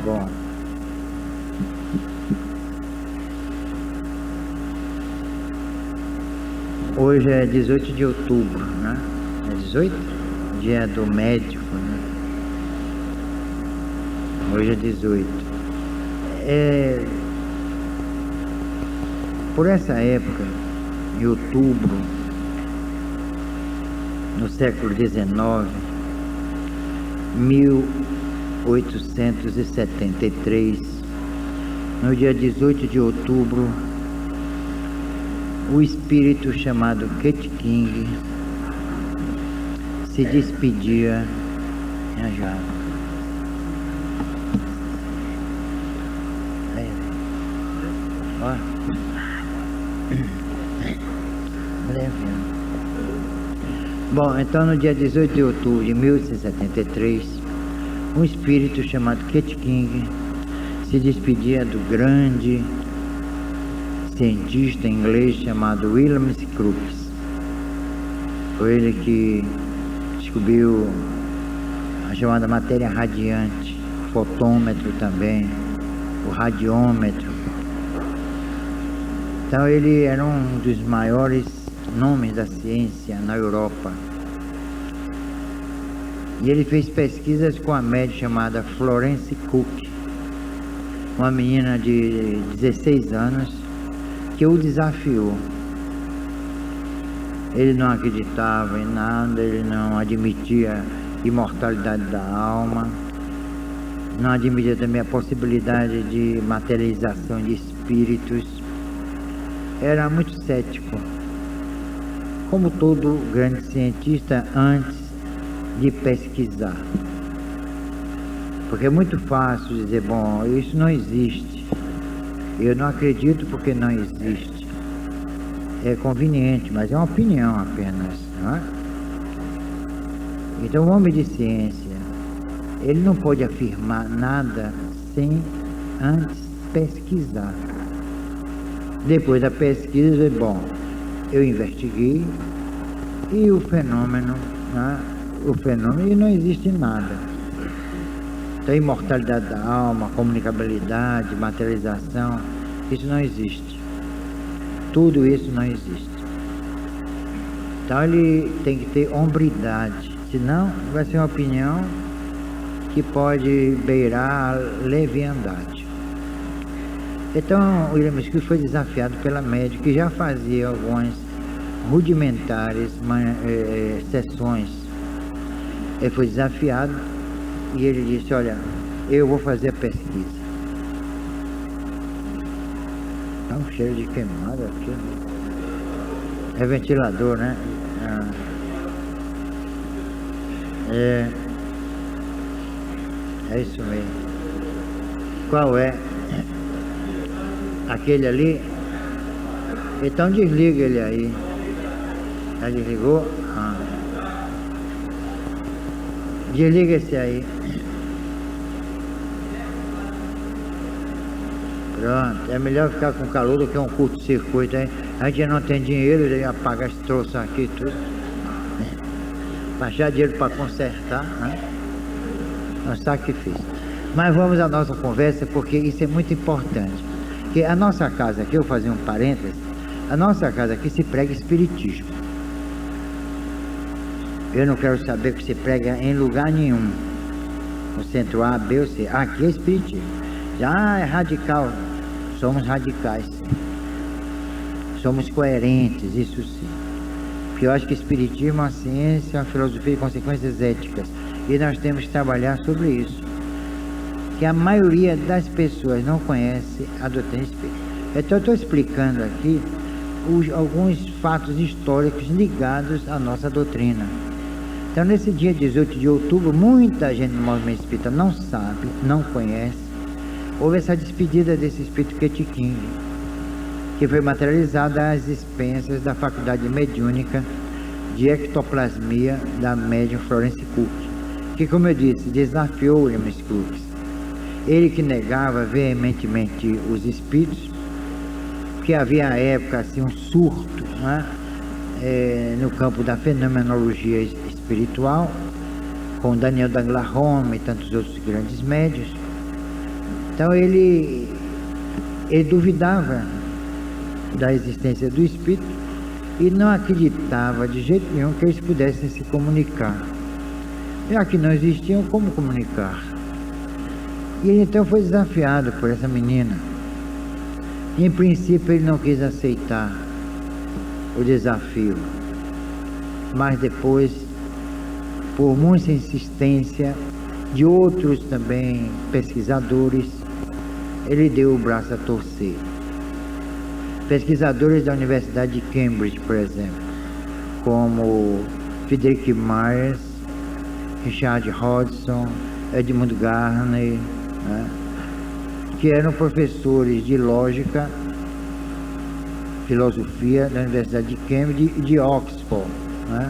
Bom, hoje é 18 de outubro, né? É 18? Dia do médico, né? Hoje é 18. Por essa época, em outubro, no século XIX, 1873, no dia 18 de outubro, o espírito chamado Kate King se despedia. Bom, então no dia 18 de outubro de 1873, um espírito chamado Kate King se despedia do grande cientista inglês chamado William Crookes. Foi ele que descobriu a chamada matéria radiante, o fotômetro também, o radiômetro. Então ele era um dos maiores nomes da ciência na Europa. E ele fez pesquisas com a médium chamada Florence Cook, uma menina de 16 anos, que o desafiou. Ele não acreditava em nada, ele não admitia imortalidade da alma, não admitia também a possibilidade de materialização de espíritos. Era muito cético, como todo grande cientista antes de pesquisar. Porque é muito fácil dizer, bom, isso não existe. Eu não acredito porque não existe. É conveniente, mas é uma opinião apenas, não é? Então o homem de ciência, ele não pode afirmar nada sem antes pesquisar. Depois da pesquisa, bom, eu investiguei e o fenômeno, né? E não existe nada. Então, imortalidade da alma, comunicabilidade, materialização, isso não existe. Tudo isso não existe. Então ele tem que ter hombridade, senão vai ser uma opinião que pode beirar a leviandade. Então o William Crookes foi desafiado pela médium, que já fazia algumas rudimentares sessões. Ele foi desafiado e ele disse, olha, eu vou fazer a pesquisa. Tá um cheiro de queimado aqui, né? É ventilador, né? É isso mesmo. Qual é? Aquele ali? Então desliga ele aí. Já desligou? Desliga esse aí. Pronto, é melhor ficar com calor do que um curto-circuito, hein? A gente não tem dinheiro, ele apaga esse troço aqui tudo. Baixar dinheiro para consertar, né? É um sacrifício. Mas vamos à nossa conversa, porque isso é muito importante. Porque a nossa casa aqui, eu vou fazer um parênteses, a nossa casa aqui se prega espiritismo. Eu não quero saber que se prega em lugar nenhum. No centro A, B ou C. Aqui é espiritismo. Já é radical. Somos radicais. Somos coerentes, isso sim. Porque eu acho que espiritismo é uma ciência, uma filosofia de consequências éticas. E nós temos que trabalhar sobre isso. Que a maioria das pessoas não conhece a doutrina espírita. Então eu estou explicando aqui alguns fatos históricos ligados à nossa doutrina. Então nesse dia 18 de outubro, muita gente no movimento espírita não sabe, não conhece. Houve essa despedida desse espírito Kate King, que foi materializada às expensas da faculdade mediúnica de ectoplasmia da médium Florence Cook, que, como eu disse, desafiou William Crookes. Ele que negava veementemente os espíritos, porque havia à época assim, um surto, né? No campo da fenomenologia espiritual, com Daniel Danglar Home e tantos outros grandes médios. Então ele duvidava da existência do espírito e não acreditava de jeito nenhum que eles pudessem se comunicar. Já que não existiam, como comunicar? E ele então foi desafiado por essa menina. Em princípio ele não quis aceitar o desafio, mas depois, por muita insistência de outros também pesquisadores, ele deu o braço a torcer. Pesquisadores da Universidade de Cambridge, por exemplo, como Friedrich Myers, Richard Hodgson, Edmund Gardner, né, que eram professores de lógica, filosofia da Universidade de Cambridge e de Oxford, né?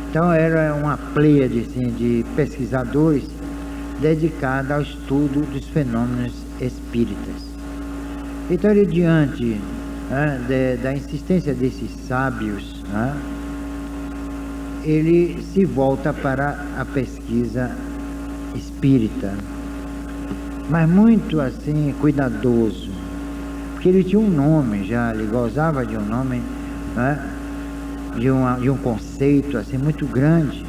Então era uma pleiade assim, de pesquisadores dedicada ao estudo dos fenômenos espíritas. Então ele, diante da insistência desses sábios, ele se volta para a pesquisa espírita, mas muito assim cuidadoso, porque ele tinha um nome já, ele gozava de um nome, de um conceito assim muito grande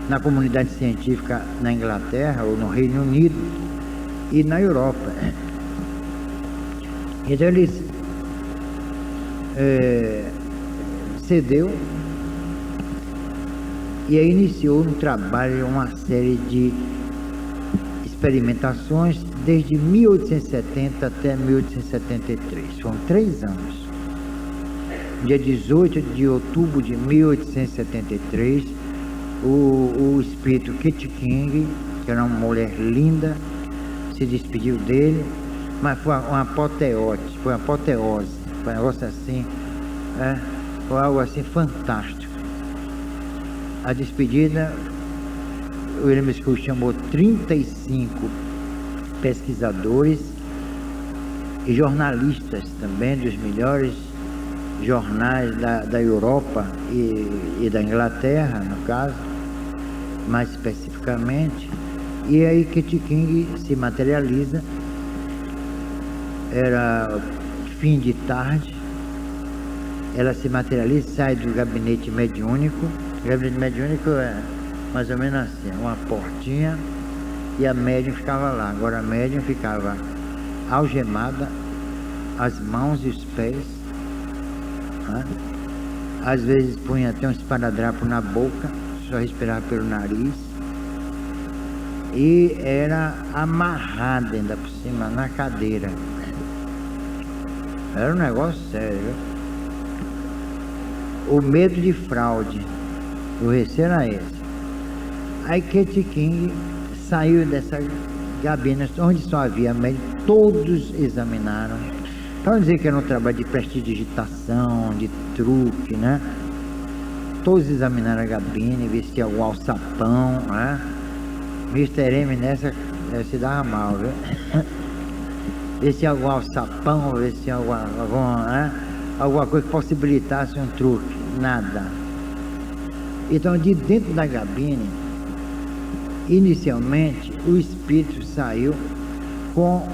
na comunidade científica na Inglaterra ou no Reino Unido e na Europa. Então ele cedeu e aí iniciou no trabalho uma série de experimentações desde 1870 até 1873. Foram 3 anos. Dia 18 de outubro de 1873, o espírito Kit King, que era uma mulher linda, se despediu dele, mas foi uma apoteose, foi um negócio assim, foi algo assim fantástico. A despedida, o William School chamou 35 pesquisadores e jornalistas também, dos melhores jornais da Europa e da Inglaterra, no caso, mais especificamente. E aí Kit King se materializa. Era fim de tarde, ela se materializa, sai do gabinete mediúnico. O gabinete mediúnico é mais ou menos assim, uma portinha, e a médium ficava lá. Agora a médium ficava algemada, as mãos e os pés, às vezes punha até um esparadrapo na boca, só respirava pelo nariz, e era amarrada ainda por cima na cadeira. Era um negócio sério, viu? O medo de fraude, o receio era esse. Aí Kit King saiu dessa gabina onde só havia médico, todos examinaram, para dizer que era um trabalho de prestidigitação, de truque, né? Todos examinaram a gabine, ver se tinha algum alçapão, né? Mr. M nessa se dava mal, viu? Ver se tinha algum alçapão, ver se tinha alguma coisa que possibilitasse um truque. Nada. Então, de dentro da gabine, inicialmente, o espírito saiu com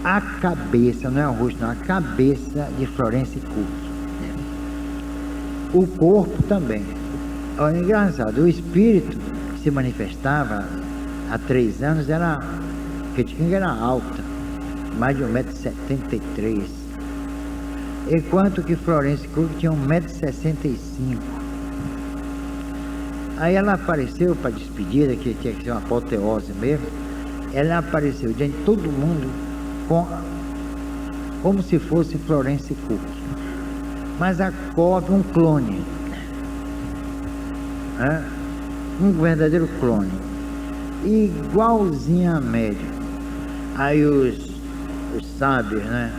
a cabeça, não é o rosto, não, a cabeça de Florence Cook. O corpo também. Olha, engraçado, o espírito que se manifestava há 3 anos era, Kit King era alta, mais de 1,73 m, enquanto que Florence Cook tinha 1,65 m. Aí ela apareceu para a despedida, que tinha que ser uma apoteose mesmo. Ela apareceu diante de todo mundo como se fosse Florence Cook, mas a cópia, um clone, um verdadeiro clone, igualzinho a médium. Aí os sábios, né?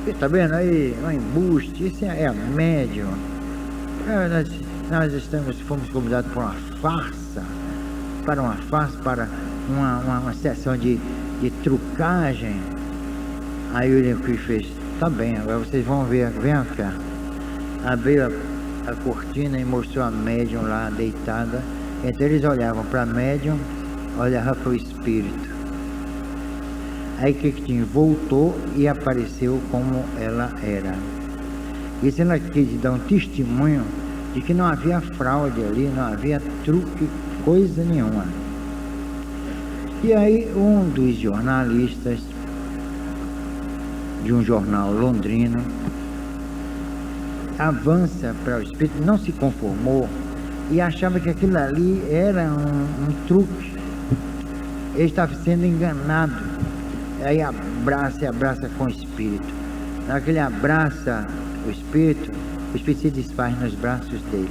Está vendo aí, um embuste, isso é a médium. Nós fomos convidados para uma farsa, para uma sessão de trucagem. Aí o William King fez, tá bem, agora vocês vão ver, vem cá. Abriu a cortina e mostrou a médium lá deitada. Então eles olhavam para a médium, olhavam para o espírito. Aí que tinha? Voltou e apareceu como ela era. Isso ela quis dar um testemunho de que não havia fraude ali, não havia truque, coisa nenhuma. E aí um dos jornalistas de um jornal londrino avança para o espírito, não se conformou e achava que aquilo ali era um truque. Ele estava sendo enganado. Aí abraça com o espírito. Na hora que ele abraça o espírito se desfaz nos braços dele.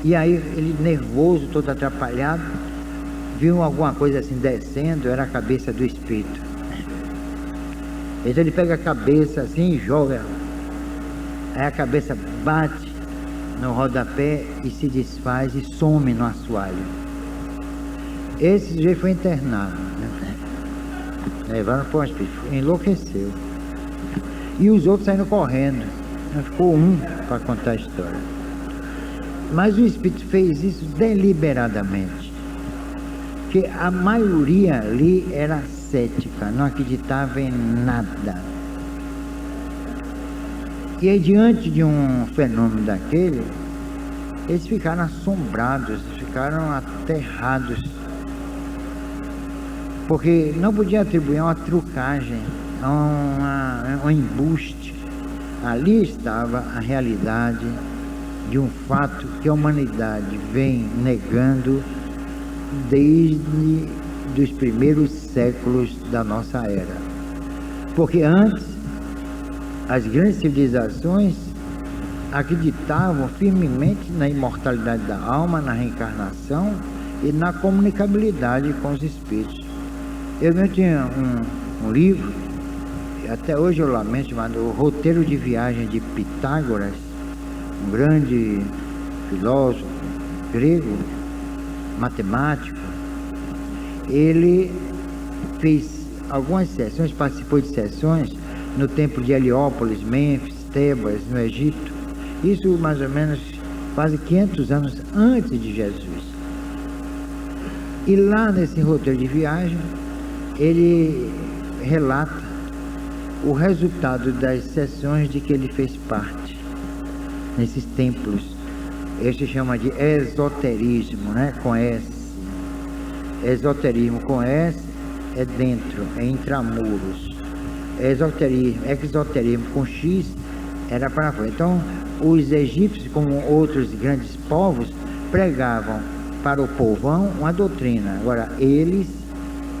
E aí ele, nervoso, todo atrapalhado, viu alguma coisa assim descendo, era a cabeça do espírito. Então ele pega a cabeça assim e joga. Aí a cabeça bate no rodapé e se desfaz e some no assoalho. Esse sujeito foi internado, né? Levaram para o hospício, enlouqueceu. E os outros saíram correndo. Ficou um para contar a história. Mas o espírito fez isso deliberadamente. Porque a maioria ali era cética, não acreditava em nada. E aí, diante de um fenômeno daquele, eles ficaram assombrados, ficaram aterrados. Porque não podia atribuir uma trucagem, um embuste. Ali estava a realidade de um fato que a humanidade vem negando desde os primeiros séculos da nossa era. Porque antes, as grandes civilizações acreditavam firmemente na imortalidade da alma, na reencarnação e na comunicabilidade com os espíritos. Eu mesmo tinha um livro, até hoje eu lamento, chamado O Roteiro de Viagem de Pitágoras, um grande filósofo grego, matemático. Ele fez algumas sessões, participou de sessões no templo de Heliópolis, Mênfis, Tebas, no Egito. Isso mais ou menos quase 500 anos antes de Jesus. E lá nesse roteiro de viagem, ele relata o resultado das sessões de que ele fez parte nesses templos. Este chama de esoterismo, né? Com S. Esoterismo com S é dentro, é intramuros. Exoterismo com X era para fora. Então, os egípcios, como outros grandes povos, pregavam para o povão uma doutrina. Agora, eles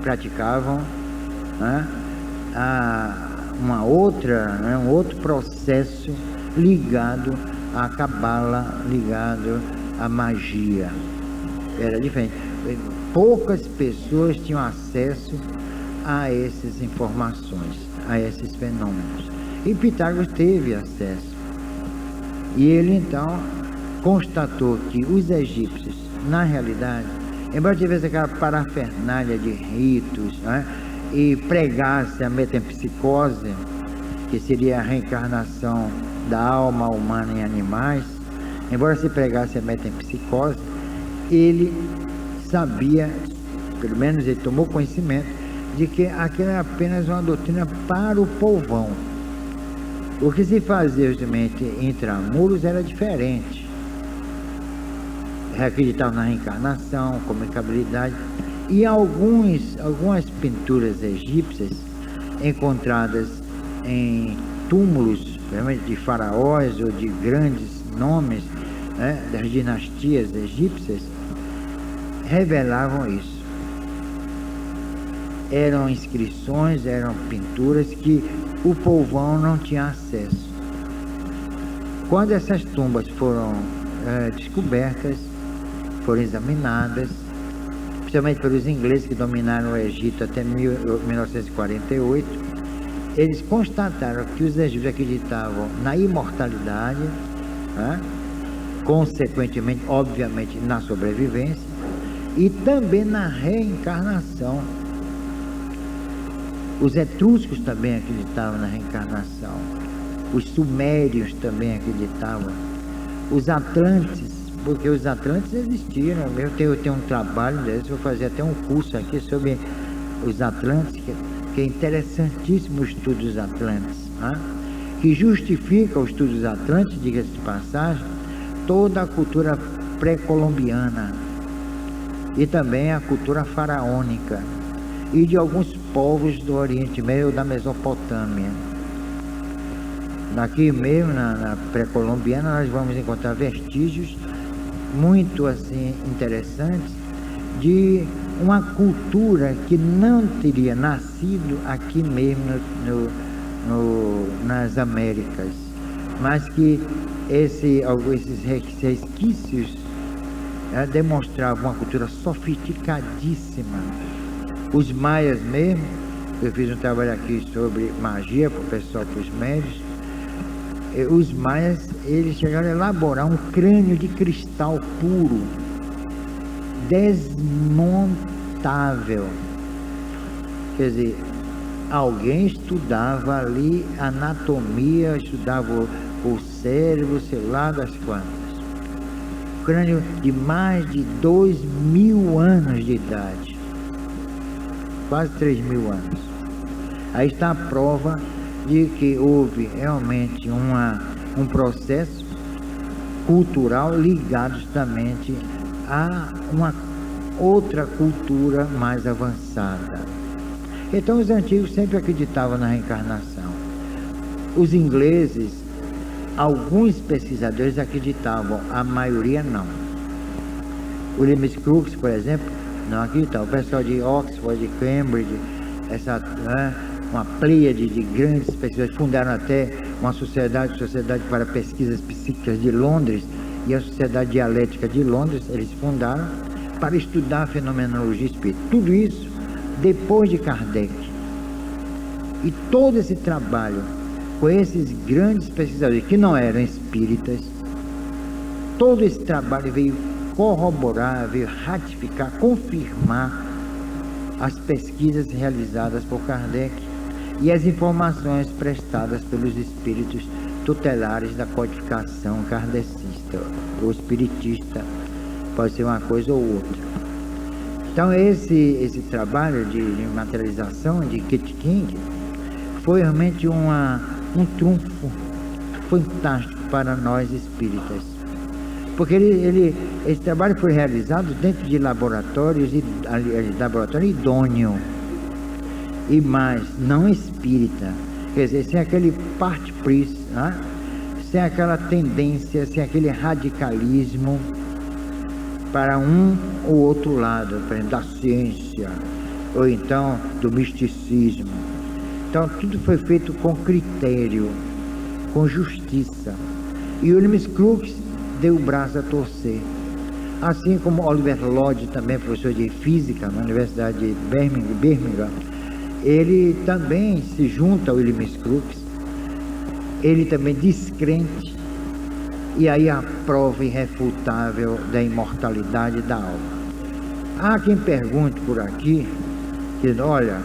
praticavam, né, um outro processo ligado à cabala, ligado à magia. Era diferente. Poucas pessoas tinham acesso a essas informações, a esses fenômenos. E Pitágoras teve acesso. E ele então constatou que os egípcios, na realidade, embora tivesse aquela parafernália de ritos, né, e pregasse a metempsicose, que seria a reencarnação da alma humana em animais, embora se pregasse a metempsicose, ele sabia, pelo menos ele tomou conhecimento, de que aquilo era apenas uma doutrina para o povão. O que se fazia justamente intramuros era diferente. Acreditavam na reencarnação, comunicabilidade, e algumas pinturas egípcias encontradas em túmulos, realmente de faraós ou de grandes nomes, né, das dinastias egípcias, revelavam isso. Eram inscrições, eram pinturas que o povão não tinha acesso. Quando essas tumbas foram descobertas, foram examinadas, principalmente pelos ingleses que dominaram o Egito até 1948, eles constataram que os egípcios acreditavam na imortalidade, né? Consequentemente, obviamente, na sobrevivência, e também na reencarnação. Os etruscos também acreditavam na reencarnação, os sumérios também acreditavam, os atlantes, porque os atlantes existiram. Eu tenho um trabalho, vou fazer até um curso aqui sobre os Atlantes, que é interessantíssimo o estudo dos Atlantes, né? Que justifica o estudo dos Atlantes, diga-se de passagem, toda a cultura pré-colombiana e também a cultura faraônica e de alguns povos do Oriente Médio, da Mesopotâmia. Aqui mesmo, na pré-colombiana, nós vamos encontrar vestígios muito assim interessantes de uma cultura que não teria nascido aqui mesmo nas Américas, mas que esses resquícios demonstravam uma cultura sofisticadíssima. Os maias mesmo, eu fiz um trabalho aqui sobre magia para o pessoal, para os médios. Os maias, eles chegaram a elaborar um crânio de cristal puro, desmontável. Quer dizer, alguém estudava ali anatomia, estudava o cérebro, sei lá das quantas. Crânio de mais de 2.000 anos de idade, quase 3.000 anos. Aí está a prova de que houve realmente um processo cultural ligado justamente a uma outra cultura mais avançada. Então os antigos sempre acreditavam na reencarnação. Os ingleses, alguns pesquisadores acreditavam, a maioria não. O William Crookes, por exemplo, não acreditava. O pessoal de Oxford, de Cambridge, uma pleiade de grandes pesquisadores, fundaram até uma sociedade para pesquisas psíquicas de Londres, e a Sociedade Dialética de Londres, eles fundaram para estudar a fenomenologia espírita. Tudo isso depois de Kardec. E todo esse trabalho com esses grandes pesquisadores, que não eram espíritas, todo esse trabalho veio corroborar, veio ratificar, confirmar as pesquisas realizadas por Kardec e as informações prestadas pelos espíritos tutelares da codificação kardecista ou espiritista, pode ser uma coisa ou outra. Então esse trabalho de materialização de Kit King foi realmente um trunfo fantástico para nós espíritas, porque esse trabalho foi realizado dentro de laboratório idôneo, e mais, não espírita, quer dizer, sem aquele part-priest, né? Sem aquela tendência, sem aquele radicalismo para um ou outro lado, por exemplo, da ciência, ou então do misticismo. Então tudo foi feito com critério, com justiça. E William Crookes deu o braço a torcer. Assim como Oliver Lodge, também professor de física na Universidade de Birmingham, ele também se junta ao William Crookes, ele também descrente, e aí a prova irrefutável da imortalidade da alma. Há quem pergunte por aqui, dizendo, olha,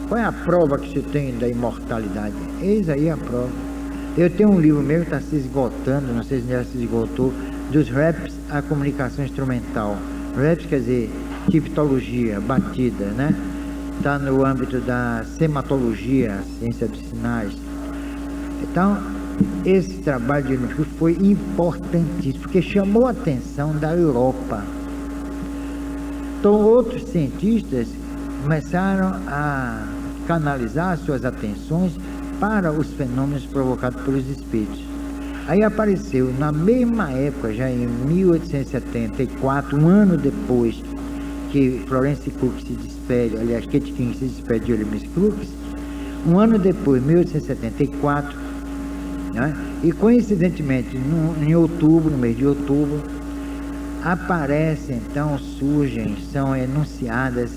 qual é a prova que você tem da imortalidade? Eis aí a prova. Eu tenho um livro meu que está se esgotando, não sei se já se esgotou, dos raps à comunicação instrumental. Raps quer dizer tipologia, batida, né? Está no âmbito da sematologia, ciência dos sinais. Então, esse trabalho de William Crookes foi importantíssimo, porque chamou a atenção da Europa. Então, outros cientistas começaram a canalizar suas atenções para os fenômenos provocados pelos espíritos. Aí apareceu, na mesma época, já em 1874, um ano depois que Florence Cook se despede, aliás, Kit King se despede de William Crookes, um ano depois, 1874, né? E coincidentemente, em outubro, no mês de outubro, aparecem, então, surgem, são enunciadas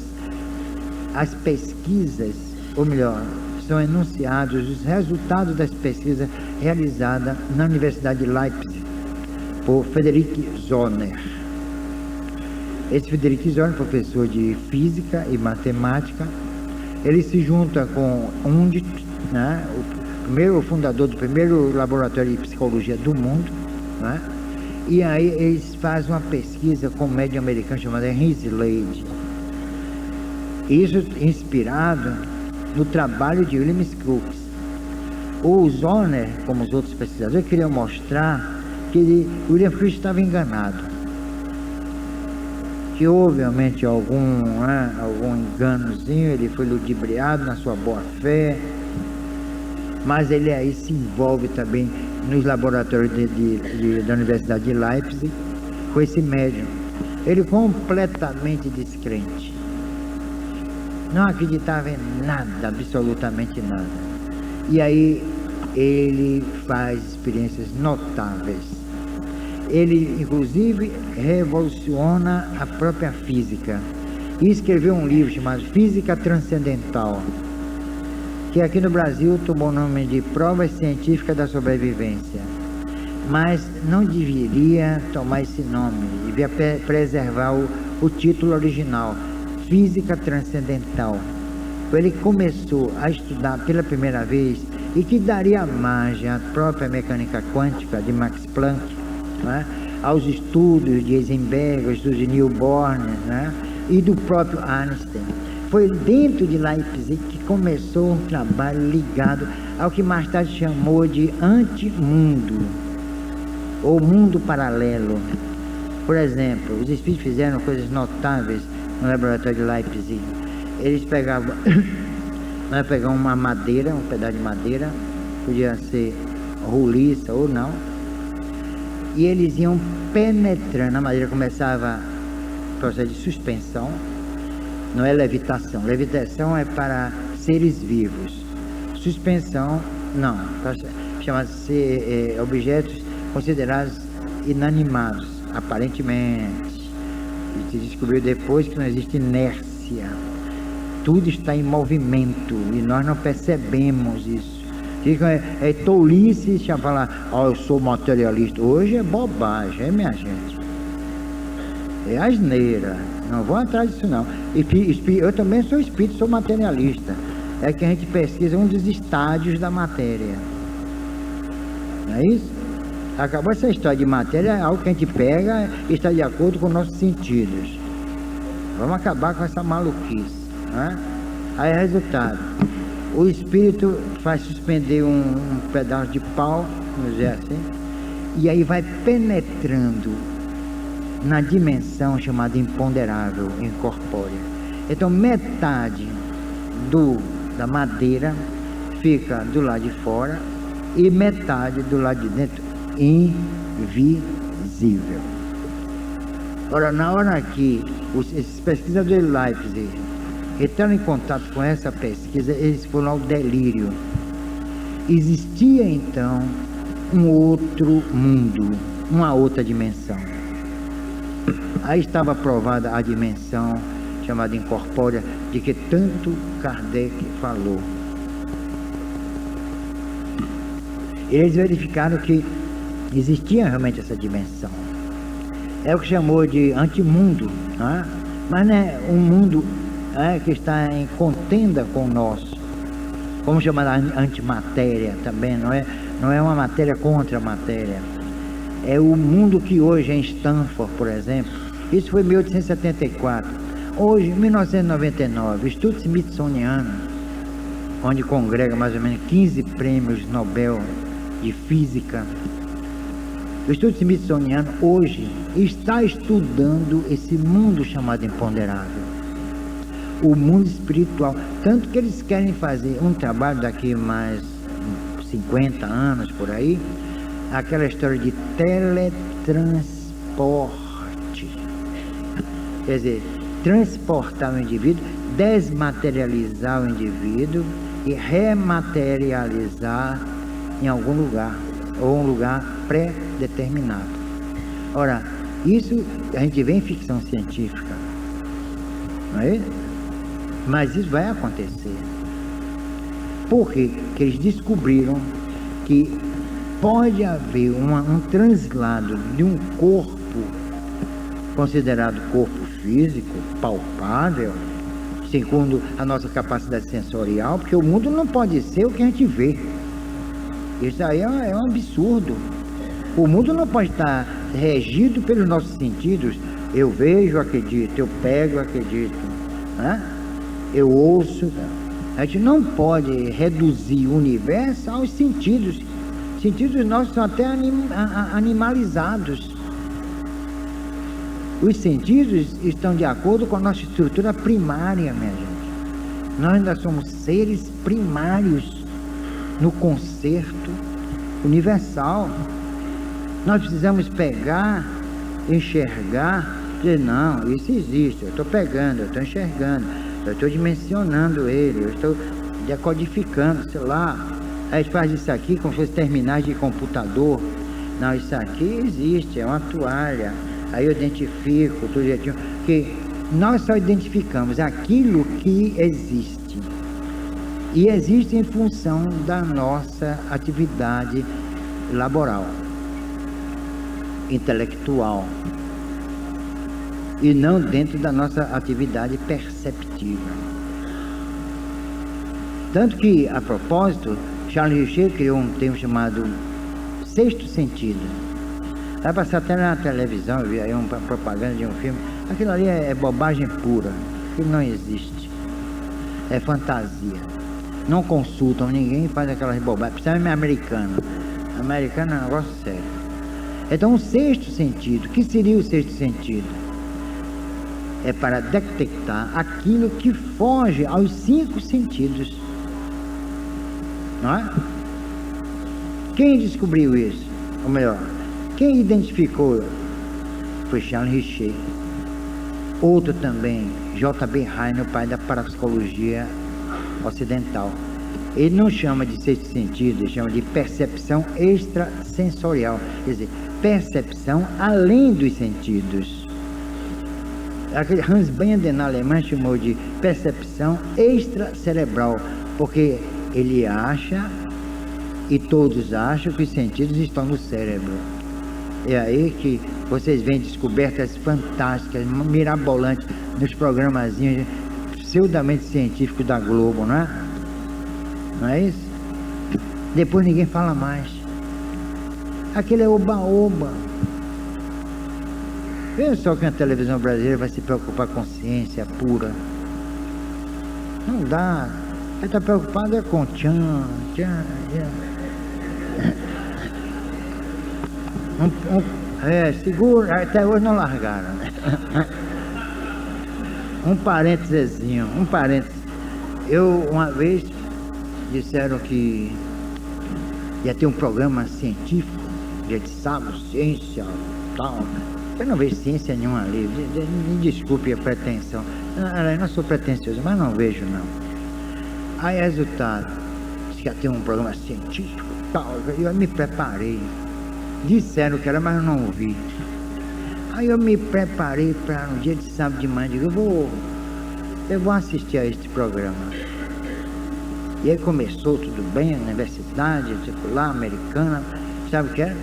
as pesquisas, ou melhor, são enunciados os resultados das pesquisas realizadas na Universidade de Leipzig por Friedrich Zollner. Esse Friedrich Zollner, professor de física e matemática, ele se junta com Undit, né, o fundador do primeiro laboratório de psicologia do mundo, né, e aí eles fazem uma pesquisa com um médium americano chamado Henry Slade. Isso inspirado no trabalho de William Crookes. O Zoner, como os outros pesquisadores, queriam mostrar que William Crookes estava enganado, que houve realmente algum enganozinho, ele foi ludibriado na sua boa fé, mas ele aí se envolve também nos laboratórios da Universidade de Leipzig com esse médium. Ele completamente descrente, não acreditava em nada, absolutamente nada. E aí ele faz experiências notáveis. Ele inclusive revoluciona a própria física e escreveu um livro chamado Física Transcendental, que aqui no Brasil tomou o nome de Provas Científicas da Sobrevivência, mas não deveria tomar esse nome, devia preservar o título original, Física Transcendental. Ele começou a estudar pela primeira vez e que daria margem à própria mecânica quântica de Max Planck, né, aos estudos de Heisenberg, aos estudos de Newborn, né, e do próprio Einstein. Foi dentro de Leipzig que começou um trabalho ligado ao que mais tarde chamou de antimundo, ou mundo paralelo. Por exemplo, os espíritos fizeram coisas notáveis no laboratório de Leipzig. Eles pegavam uma madeira, um pedaço de madeira, podia ser roliça ou não, e eles iam penetrando, a madeira começava o processo de suspensão, não é levitação. Levitação é para seres vivos. Suspensão, não. Chama-se objetos considerados inanimados, aparentemente. E se descobriu depois que não existe inércia. Tudo está em movimento e nós não percebemos isso. É tolice se falar, eu sou materialista. Hoje é bobagem, minha gente. É asneira. Não vou atrás disso não. Eu também sou espírito, sou materialista. É que a gente pesquisa um dos estádios da matéria. Não é isso? Acabou essa história de matéria, é algo que a gente pega e está de acordo com nossos sentidos. Vamos acabar com essa maluquice, né? Aí resultado, o espírito faz suspender um pedaço de pau, vamos dizer assim, e aí vai penetrando na dimensão chamada imponderável, incorpórea. Então metade da madeira fica do lado de fora e metade do lado de dentro, invisível. Ora, na hora que esses pesquisadores de Leipzig entraram em contato com essa pesquisa, eles foram ao delírio. Existia então um outro mundo, uma outra dimensão. Aí estava provada a dimensão chamada incorpórea, de que tanto Kardec falou. Eles verificaram que existia realmente essa dimensão. É o que chamou de antimundo, né? Mas não é um mundo que está em contenda com o nosso. Como chamar antimatéria também, não é uma matéria contra a matéria. É o mundo que hoje é em Stanford, por exemplo. Isso foi em 1874. Hoje, em 1999, o Estudo Smithsoniano, onde congrega mais ou menos 15 prêmios Nobel de Física. O Estudo Smithsoniano hoje está estudando esse mundo chamado imponderável, o mundo espiritual. Tanto que eles querem fazer um trabalho daqui mais 50 anos por aí, aquela história de teletransporte. Quer dizer, transportar o indivíduo, desmaterializar o indivíduo e rematerializar em algum lugar, ou um lugar pré-determinado. Ora, isso a gente vê em ficção científica, não é? Mas isso vai acontecer. Por quê? Porque eles descobriram que pode haver um translado de um corpo considerado corpo físico, palpável, segundo a nossa capacidade sensorial, porque o mundo não pode ser o que a gente vê. Isso aí é um absurdo. O mundo não pode estar regido pelos nossos sentidos. Eu vejo, acredito, eu pego, acredito, né? eu ouço. A gente não pode reduzir o universo aos sentidos. Os sentidos nossos são até animalizados. Os sentidos estão de acordo com a nossa estrutura primária, minha gente. Nós ainda somos seres primários no concerto universal. Nós precisamos pegar, enxergar, dizer, não, isso existe, eu estou pegando, eu estou enxergando, eu estou dimensionando ele, eu estou decodificando, sei lá. A gente faz isso aqui como se fosse terminais de computador. Não, isso aqui existe, é uma toalha. Aí eu identifico tudo jeitinho, que nós só identificamos aquilo que existe. E existe em função da nossa atividade laboral, intelectual, e não dentro da nossa atividade perceptiva. Tanto que, a propósito, Charles Richer criou um termo chamado sexto sentido. Vai passar até na televisão, eu vi aí uma propaganda de um filme. Aquilo ali é bobagem pura, aquilo não existe, é fantasia. Não consultam ninguém e fazem aquelas bobagens, principalmente americano. Americano é um negócio sério. Então, o sexto sentido, o que seria o sexto sentido? É para detectar aquilo que foge aos 5 sentidos. Não é? Quem descobriu isso? Ou melhor, quem identificou? Foi Charles Richer. Outro também, J.B. Heine, o pai da parapsicologia ocidental. Ele não chama de sexto sentido, ele chama de percepção extrasensorial. Quer dizer, percepção além dos sentidos. Aquele Hans Bender na Alemanha chamou de percepção extracerebral, porque ele acha, e todos acham, que os sentidos estão no cérebro. É aí que vocês veem descobertas fantásticas, mirabolantes, nos programazinhos pseudamente científicos da Globo, não é? Não é isso? Depois ninguém fala mais. Aquele é oba-oba. Veja só que a televisão brasileira vai se preocupar com ciência pura. Não dá. Ele está preocupado com tchan. Segura, até hoje não largaram. Um parênteses. Uma vez disseram que ia ter um programa científico, dia de sábado, ciência, tal. Eu não vejo ciência nenhuma ali, me desculpe a pretensão. Eu não sou pretensioso, mas não vejo não. Aí, resultado, disse que ia ter um programa científico, tal. Eu me preparei. Disseram que era, mas eu não ouvi. Aí eu me preparei para um dia de sábado de manhã, digo, eu vou assistir a este programa. E aí começou tudo bem, a universidade, circular, americana, sabe o que era?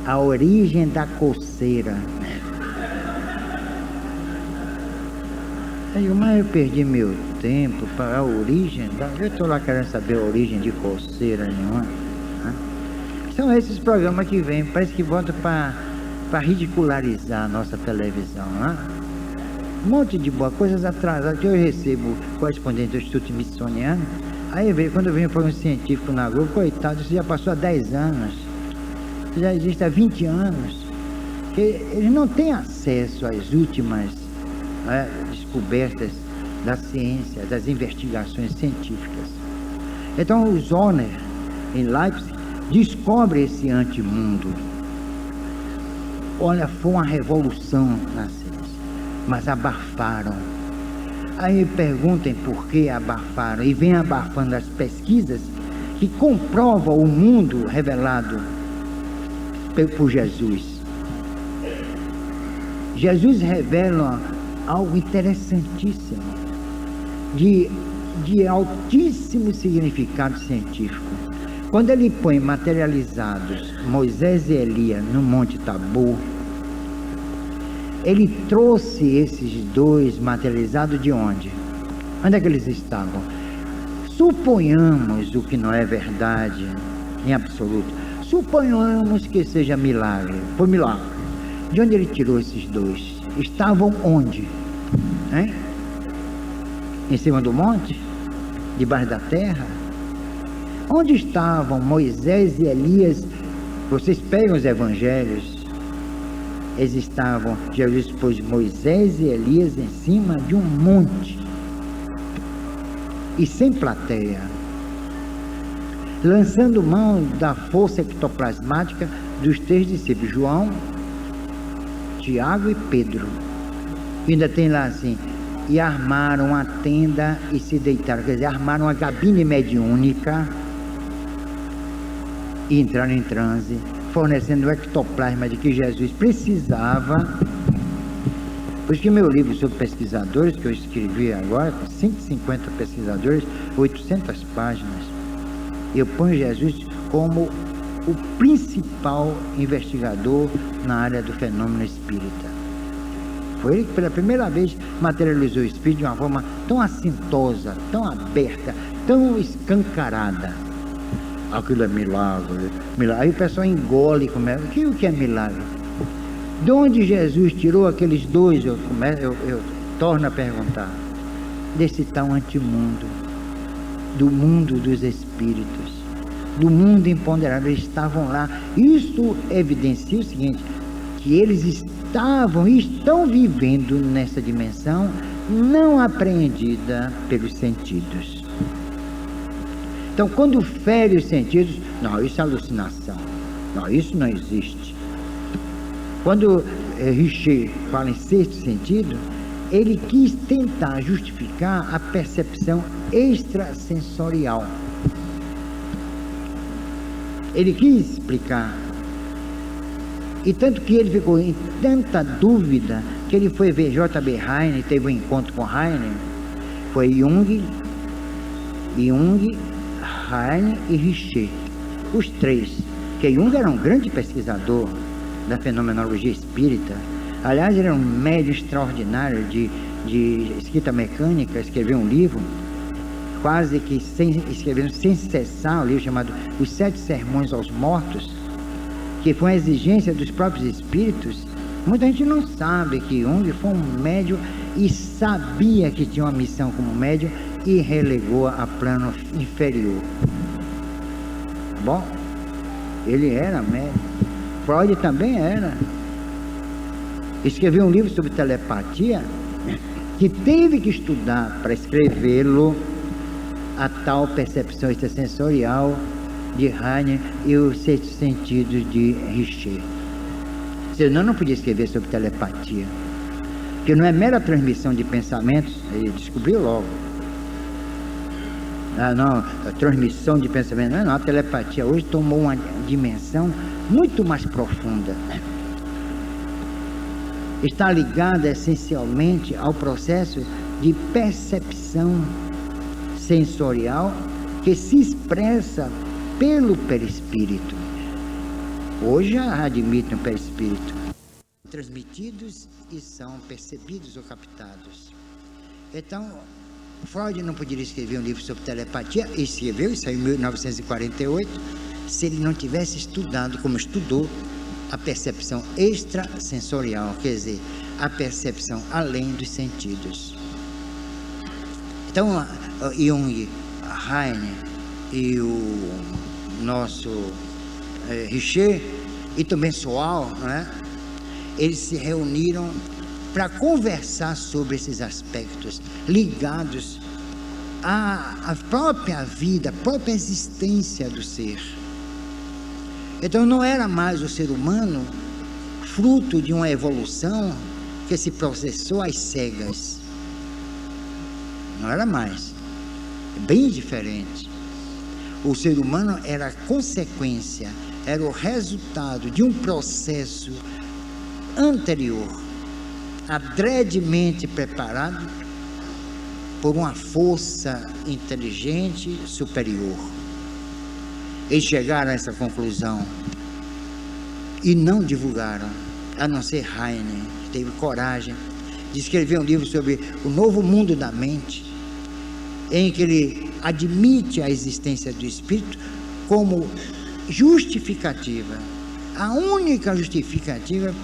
A origem da coceira. Aí mas eu perdi meu tempo para a origem eu estou lá querendo saber a origem de coceira nenhuma. Né? São esses programas que vêm, parece que voltam para ridicularizar a nossa televisão, né? Um monte de boas coisas atrasadas, que eu recebo correspondente do Instituto Smithsoniano. Aí quando eu venho para um científico na Globo, coitado, isso já passou há 10 anos, isso já existe há 20 anos, que eles não têm acesso às últimas descobertas da ciência, das investigações científicas. Então o Zohner, em Leipzig, descobre esse antimundo. Olha, foi uma revolução na ciência, mas abafaram. Aí perguntem por que abafaram, e vem abafando as pesquisas que comprovam o mundo revelado por Jesus. Jesus revela algo interessantíssimo, de altíssimo significado científico. Quando ele põe materializados Moisés e Elias no Monte Tabor, ele trouxe esses dois materializados de onde? Onde é que eles estavam? Suponhamos o que não é verdade em absoluto. Suponhamos que seja milagre. Foi milagre. De onde ele tirou esses dois? Estavam onde? Hein? Em cima do monte? Debaixo da terra? Onde estavam Moisés e Elias? Vocês pegam os evangelhos, eles estavam, Jesus pôs Moisés e Elias em cima de um monte, e sem plateia, lançando mão da força ectoplasmática dos 3 discípulos, João, Tiago e Pedro. E ainda tem lá assim, e armaram a tenda e se deitaram, quer dizer, armaram a cabine mediúnica e entraram em transe, fornecendo o ectoplasma de que Jesus precisava. Por isso que meu livro sobre pesquisadores, que eu escrevi agora, com 150 pesquisadores, 800 páginas, eu ponho Jesus como o principal investigador na área do fenômeno espírita. Foi ele que pela primeira vez materializou o espírito de uma forma tão assintosa, tão aberta, tão escancarada. Aquilo é milagre, milagre. Aí o pessoal engole, o que é milagre? De onde Jesus tirou aqueles dois? Eu torno a perguntar. Desse tal antimundo, do mundo dos espíritos, do mundo imponderável. Eles estavam lá. Isso evidencia o seguinte, que eles estavam e estão vivendo nessa dimensão não apreendida pelos sentidos. Então, quando fere os sentidos, não, isso é alucinação, não, isso não existe. Quando Richer fala em sexto sentido, ele quis tentar justificar a percepção extrasensorial. Ele quis explicar. E tanto que ele ficou em tanta dúvida, que ele foi ver J.B. Heine, teve um encontro com Heine, foi Jung, Heine e Richer, os 3, que Jung era um grande pesquisador da fenomenologia espírita. Aliás, ele era um médium extraordinário de escrita mecânica, escreveu um livro, quase que escrevendo sem cessar, um livro chamado Os 7 Sermões aos Mortos, que foi uma exigência dos próprios espíritos. Muita gente não sabe que Jung foi um médium e sabia que tinha uma missão como médium e relegou a plano inferior. Bom, ele era médium. Freud também era. Escreveu um livro sobre telepatia, que teve que estudar para escrevê-lo, a tal percepção extrasensorial de Heine e os 6 sentidos de Richer. Senão não podia escrever sobre telepatia, porque não é mera transmissão de pensamentos. Ele descobriu logo. A transmissão de pensamento, não, a telepatia hoje tomou uma dimensão muito mais profunda. Está ligada essencialmente ao processo de percepção sensorial que se expressa pelo perispírito. Hoje já admitem o perispírito. Transmitidos e são percebidos ou captados. Então, Freud não poderia escrever um livro sobre telepatia, e escreveu, isso aí em 1948, se ele não tivesse estudado, como estudou, a percepção extrasensorial, quer dizer, a percepção além dos sentidos. Então, Jung, Heine e o nosso Richer, e também Soal, né? Eles se reuniram para conversar sobre esses aspectos ligados à própria vida, à própria existência do ser. Então não era mais o ser humano fruto de uma evolução que se processou às cegas. Não era mais. É bem diferente. O ser humano era a consequência, era o resultado de um processo anterior, adredemente preparado por uma força inteligente superior. Eles chegaram a essa conclusão e não divulgaram, a não ser Heine, que teve coragem de escrever um livro sobre o novo mundo da mente, em que ele admite a existência do espírito como justificativa, a única justificativa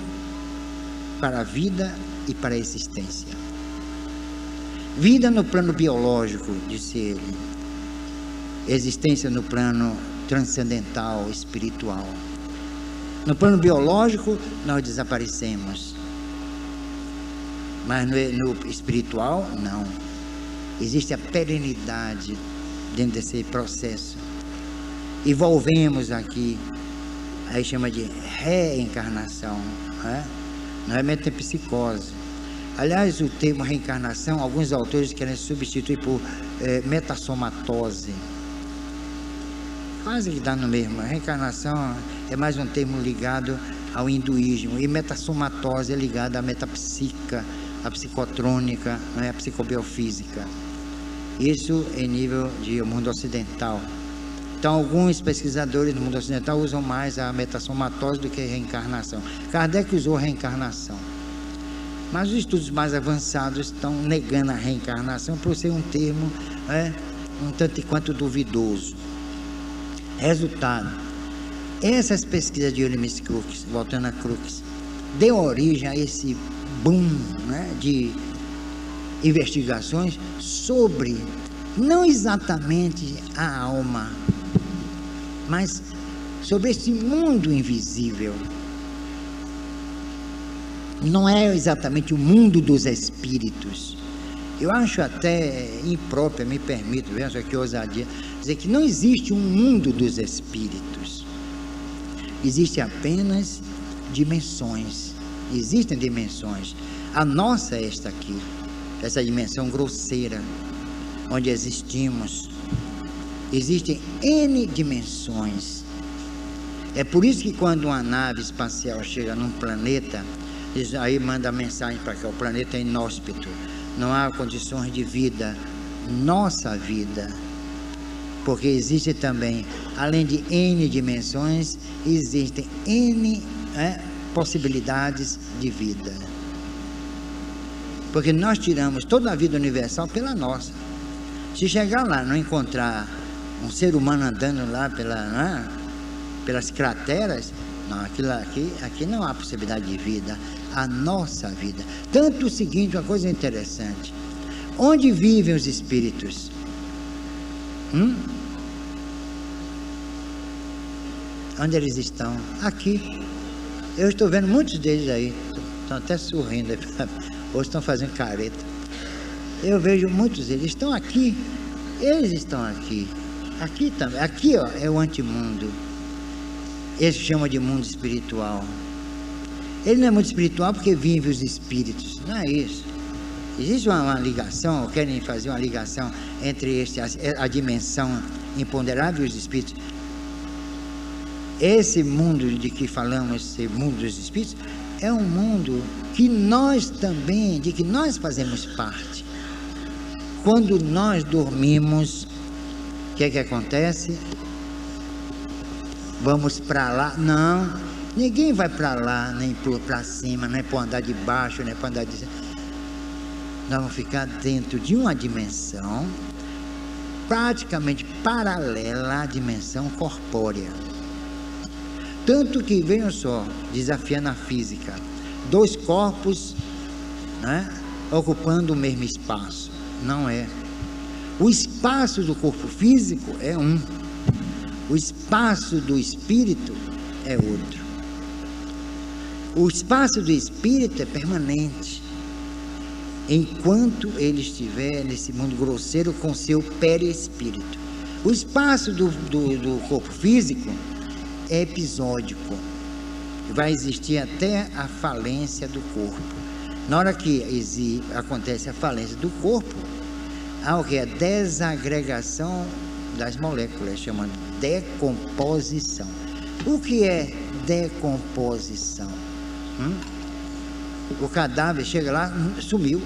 para a vida e para a existência. Vida no plano biológico, disse ele. Existência no plano transcendental, espiritual. No plano biológico, nós desaparecemos. Mas no espiritual, não. Existe a perenidade dentro desse processo. E volvemos aqui, aí chama de reencarnação, né? Não é metempsicose. Aliás, o termo reencarnação, alguns autores querem substituir por metassomatose. Quase que dá no mesmo. A reencarnação é mais um termo ligado ao hinduísmo, e metassomatose é ligada à metapsíquica, à psicotrônica, né, à psicobiofísica. Isso em nível de mundo ocidental. Então, alguns pesquisadores do mundo ocidental usam mais a metassomatose do que a reencarnação. Kardec usou a reencarnação. Mas os estudos mais avançados estão negando a reencarnação por ser um termo um tanto quanto duvidoso. Resultado, essas pesquisas de Ulisses Crookes, voltando a Crookes, deu origem a esse boom, né, de investigações sobre, não exatamente a alma, mas sobre esse mundo invisível. Não é exatamente o mundo dos espíritos. Eu acho até imprópria, me permito, veja só que ousadia, dizer que não existe um mundo dos espíritos. Existem apenas dimensões. Existem dimensões. A nossa é esta aqui, essa dimensão grosseira, onde existimos. Existem N dimensões. É por isso que quando uma nave espacial chega num planeta, aí manda a mensagem para cá: o planeta é inóspito, não há condições de vida, nossa vida. Porque existe também, além de N dimensões, existem N possibilidades de vida. Porque nós tiramos toda a vida universal pela nossa. Se chegar lá e não encontrar um ser humano andando lá pelas crateras, não, aqui não há possibilidade de vida, a nossa vida. Tanto o seguinte, uma coisa interessante: onde vivem os espíritos? Onde eles estão? Aqui. Eu estou vendo muitos deles aí, estão até sorrindo, hoje estão fazendo careta. Eu vejo muitos deles, estão aqui, eles estão aqui. Aqui também, aqui ó, é o antimundo. Esse chama de mundo espiritual. Ele não é mundo espiritual porque vive os espíritos, não é isso. Existe uma ligação, ou querem fazer uma ligação entre a dimensão imponderável e os espíritos. Esse mundo de que falamos, esse mundo dos espíritos, é um mundo que nós também, de que nós fazemos parte. Quando nós dormimos, o que é que acontece? Vamos para lá? Não, ninguém vai para lá, nem para cima, nem para andar de baixo, nem para andar de cima. Nós vamos ficar dentro de uma dimensão praticamente paralela à dimensão corpórea. Tanto que, vejam só, desafiando a física, dois corpos, né, ocupando o mesmo espaço. Não é. O espaço do corpo físico é um. O espaço do espírito é outro. O espaço do espírito é permanente, enquanto ele estiver nesse mundo grosseiro com seu perispírito. O espaço do corpo físico é episódico, vai existir até a falência do corpo. Na hora que acontece a falência do corpo, há o que é desagregação das moléculas, chamando decomposição. O que é decomposição? O cadáver chega lá, sumiu.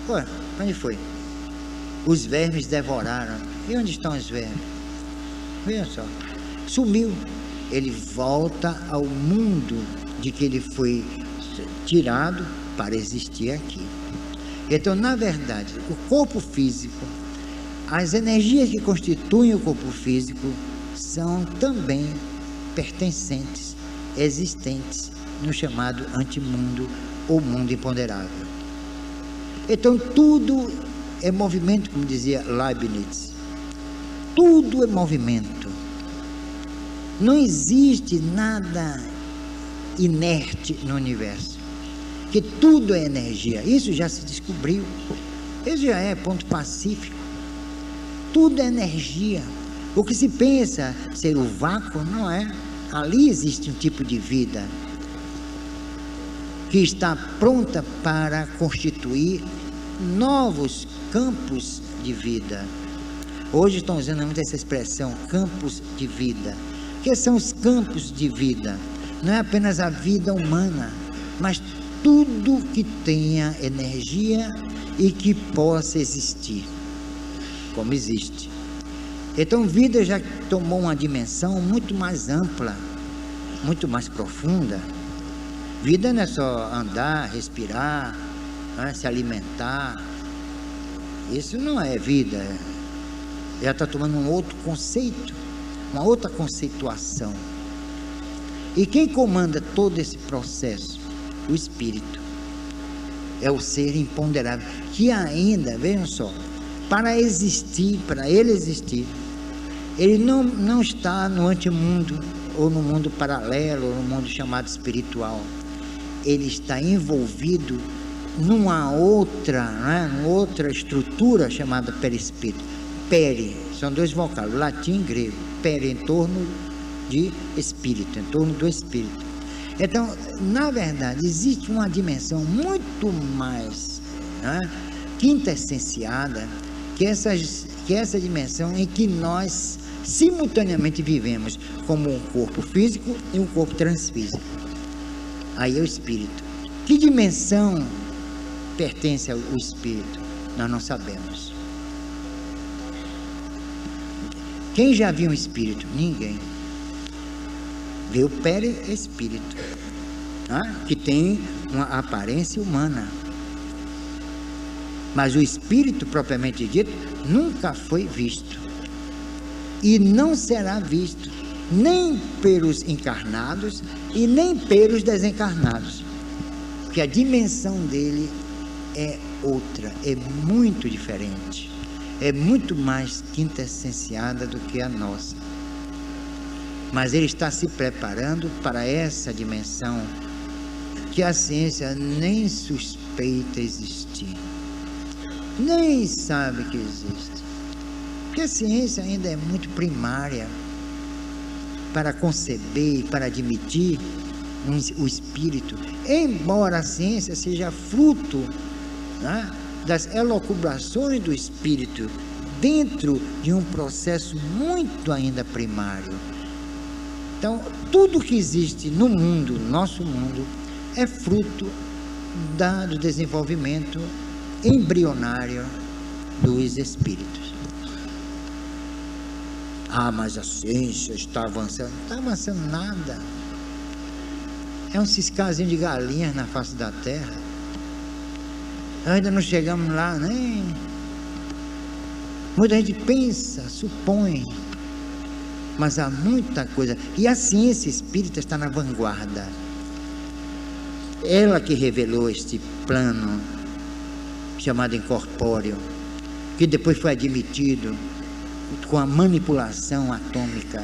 Ué, onde foi? Os vermes devoraram. E onde estão os vermes? Veja só, sumiu. Ele volta ao mundo de que ele foi tirado para existir aqui. Então, na verdade, o corpo físico, as energias que constituem o corpo físico são também pertencentes, existentes no chamado antimundo ou mundo imponderável. Então tudo é movimento, como dizia Leibniz. Tudo é movimento. Não existe nada inerte no universo, que tudo é energia. Isso já se descobriu. Isso já é ponto pacífico. Tudo é energia. O que se pensa ser o vácuo não é. Ali existe um tipo de vida que está pronta para constituir novos campos de vida. Hoje estão usando muito essa expressão, campos de vida. O que são os campos de vida? Não é apenas a vida humana, mas tudo que tenha energia e que possa existir, como existe. Então, vida já tomou uma dimensão muito mais ampla, muito mais profunda. Vida não é só andar, respirar, né, se alimentar. Isso não é vida. Ela está tomando um outro conceito, uma outra conceituação. E quem comanda todo esse processo? O Espírito. É o ser imponderável, que ainda, vejam só, para existir, para ele existir, ele não está no antemundo, ou no mundo paralelo, ou no mundo chamado espiritual. Ele está envolvido numa outra, numa outra estrutura chamada perispírito. Peri, são dois vocábulos, latim e grego. Peri, em torno de espírito, em torno do espírito. Então, na verdade, existe uma dimensão muito mais, né, quintessenciada, que essa dimensão em que nós simultaneamente vivemos como um corpo físico e um corpo transfísico. Aí é o espírito. Que dimensão pertence ao espírito? Nós não sabemos. Quem já viu um espírito? Ninguém. Vê o perispírito, né? Que tem uma aparência humana. Mas o espírito propriamente dito nunca foi visto. E não será visto nem pelos encarnados e nem pelos desencarnados. Porque a dimensão dele é outra, é muito diferente. É muito mais quintessenciada do que a nossa. Mas ele está se preparando para essa dimensão que a ciência nem suspeita existir. Nem sabe que existe. Porque a ciência ainda é muito primária para conceber, para admitir o espírito. Embora a ciência seja fruto, né, das elucubrações do espírito dentro de um processo muito ainda primário. Então, tudo que existe no mundo, nosso mundo, é fruto do desenvolvimento embrionário dos espíritos. Ah, mas a ciência está avançando. Não está avançando nada. É um ciscazinho de galinhas na face da terra. Ainda não chegamos lá, nem. Muita gente pensa, supõe, mas há muita coisa. E a ciência espírita está na vanguarda. Ela que revelou este plano chamado incorpóreo, que depois foi admitido com a manipulação atômica,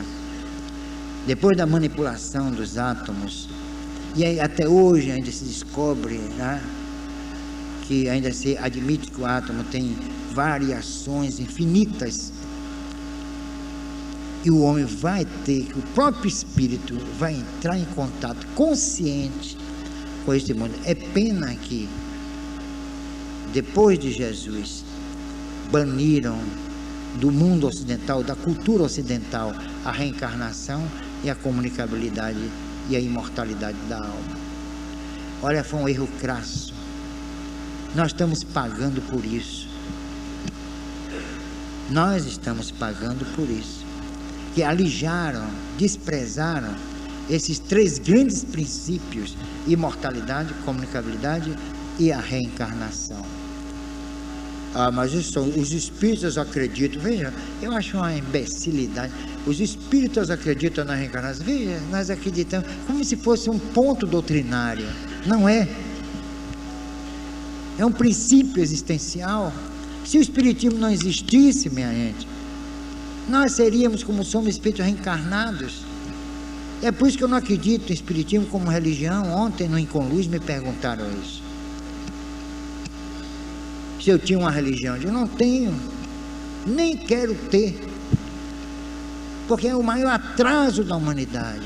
depois da manipulação dos átomos, e aí, até hoje ainda se descobre, né, que ainda se admite que o átomo tem variações infinitas, e o homem vai ter, que o próprio espírito vai entrar em contato consciente com este mundo. É pena que depois de Jesus baniram do mundo ocidental, da cultura ocidental, a reencarnação e a comunicabilidade e a imortalidade da alma. Olha, foi um erro crasso. Nós estamos pagando por isso. Nós estamos pagando por isso. Que alijaram, desprezaram esses três grandes princípios: imortalidade, comunicabilidade e a reencarnação. Ah, mas os espíritas acreditam. Veja, eu acho uma imbecilidade. Os espíritas acreditam na reencarnação. Veja, nós acreditamos como se fosse um ponto doutrinário. Não é. é um princípio existencial. Se o espiritismo não existisse, minha gente, nós seríamos como somos espíritos reencarnados. É por isso que eu não acredito em espiritismo como religião. Ontem no Inconluz me perguntaram isso, se eu tinha uma religião. Eu não tenho, nem quero ter, porque é o maior atraso da humanidade,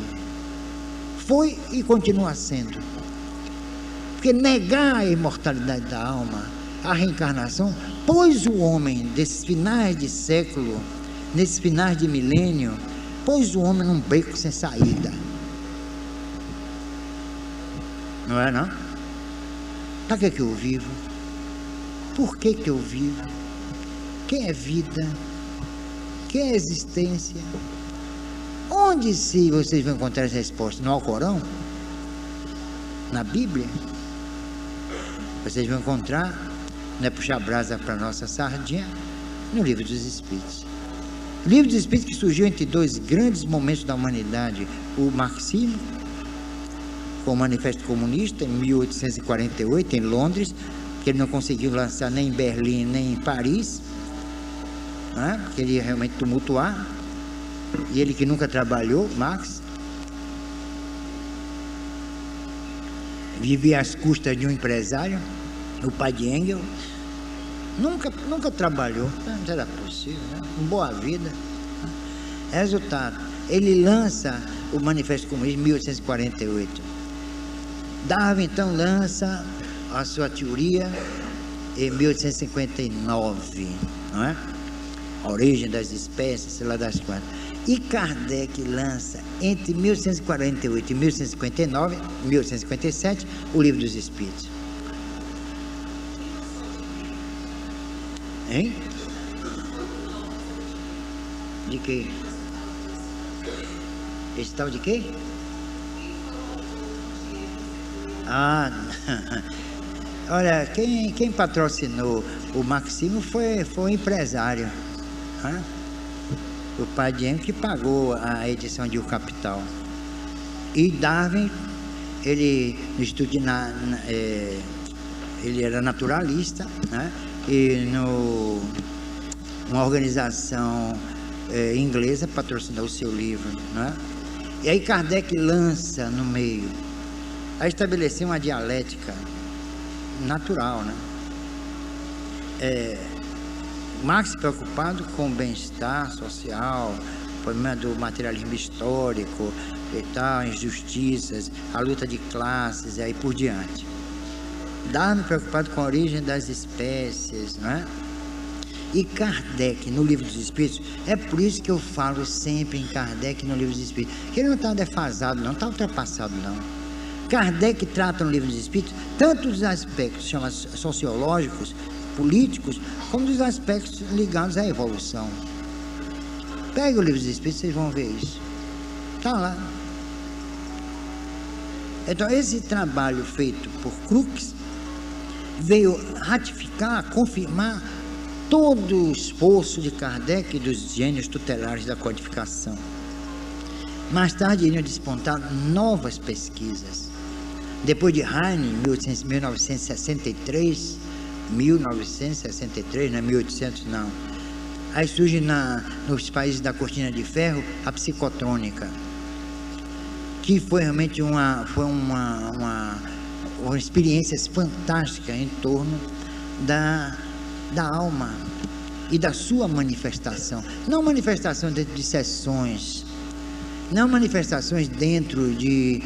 foi e continua sendo, porque negar a imortalidade da alma, a reencarnação, pôs o homem desses finais de século, nesses finais de milênio, pôs o homem num beco sem saída. Não é, não? Para que eu vivo? Por que eu vivo? Que é vida? Que é existência? Onde se vocês vão encontrar essa resposta? No Alcorão? Na Bíblia? Vocês vão encontrar, não é puxar brasa para nossa sardinha, no Livro dos Espíritos. O Livro dos Espíritos, que surgiu entre dois grandes momentos da humanidade, o marxismo, com o Manifesto Comunista, em 1848, em Londres, que ele não conseguiu lançar nem em Berlim, nem em Paris, né? Que ele ia realmente tumultuar, e ele que nunca trabalhou, Marx, vivia às custas de um empresário, o pai de Engels, nunca trabalhou, não era possível, né? Com boa vida. Resultado, ele lança o Manifesto Comunista em 1848. Darwin então lança a sua teoria em 1859, não é? A origem das espécies, sei lá das quantas. E Kardec lança entre 1848 e 1857 o Livro dos Espíritos. Hein? De quê? Esse tal de quê? Ah, olha, quem patrocinou o marxismo foi o empresário, né? O pai de Engels que pagou a edição de O Capital. E Darwin, ele no estudo ele era naturalista, né? E uma organização inglesa patrocinou o seu livro, né? E aí Kardec lança no meio, a estabelecer uma dialética natural, né? Marx preocupado com o bem-estar social, o problema do materialismo histórico e tal, injustiças, a luta de classes e aí por diante. Darwin preocupado com a origem das espécies, não é? E Kardec no Livro dos Espíritos, é por isso que eu falo sempre em Kardec no Livro dos Espíritos, que ele não está defasado não, está ultrapassado não. Kardec trata no Livro dos Espíritos tanto dos aspectos chamados sociológicos, políticos, como dos aspectos ligados à evolução. Pega o Livro dos Espíritos, vocês vão ver isso. Está lá. Então, esse trabalho feito por Crookes veio ratificar, confirmar todo o esforço de Kardec e dos gênios tutelares da codificação. Mais tarde iriam despontar novas pesquisas. Depois de Heine, em 1963, não é 1800 não. Aí surge nos países da Cortina de Ferro a psicotrônica, que foi realmente uma experiência fantástica em torno da alma e da sua manifestação. Não manifestação dentro de sessões, não manifestações dentro de